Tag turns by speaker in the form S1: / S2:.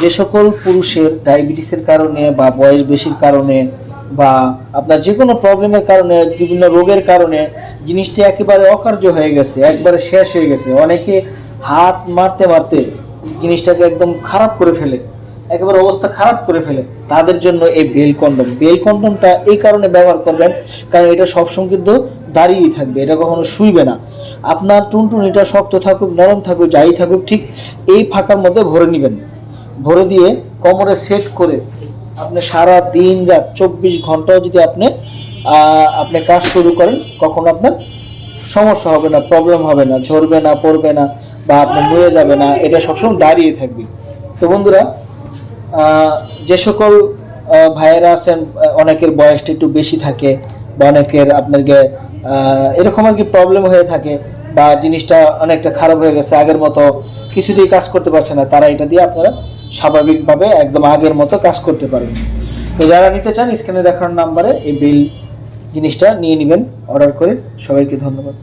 S1: যে সকল পুরুষের ডায়াবেটিসের কারণে বা বয়স বেশির কারণে বা আপনার যে কোনো প্রবলেমের কারণে, বিভিন্ন রোগের কারণে জিনিসটি একেবারে অকার্য হয়ে গেছে, একবারে শেষ হয়ে গেছে, অনেকে হাত মারতে মারতে জিনিসটাকে একদম খারাপ করে ফেলে, একেবারে অবস্থা খারাপ করে ফেলে, তাদের জন্য এই বেল কন্ডমটা এই কারণে ব্যবহার করবেন, কারণ এটা সবসময় কিন্তু দাঁড়িয়েই থাকবে, এটা কখনো শুইবে না। আপনার টুনটুনিটা শক্ত থাকুক, নরম থাকুক, যাই থাকুক, ঠিক এই ফাঁকার মধ্যে ভরে নেবেন। ভরে দিয়ে কোমরে সেট করে আপনি সারা দিন রাত 24 ঘন্টাও যদি আপনি কাজ শুরু করেন, কখনো আপনার সমস্যা হবে না, প্রবলেম হবে না, ঝরবে না, পড়বে না, বা আপনার নুয়ে যাবে না, এটা সবসময় দাঁড়িয়ে থাকবে। তো বন্ধুরা, যে সকল ভাইয়েরা আছেন, অনেকের বয়সটা একটু বেশি থাকে, বা অনেকের আপনাকে এরকম আর কি প্রবলেম হয়ে থাকে, বা জিনিসটা অনেকটা খারাপ হয়ে গেছে, আগের মতো কিছুতেই কাজ করতে পারছে না, তারা এটা দিয়ে আপনারা স্বাভাবিকভাবে একদম আগের মতো কাজ করতে পারেন। তো যারা নিতে চান, স্ক্রিনে দেখানোর নাম্বারে এই বিল জিনিসটা নিয়ে নেবেন অর্ডার করে। সবাইকে ধন্যবাদ।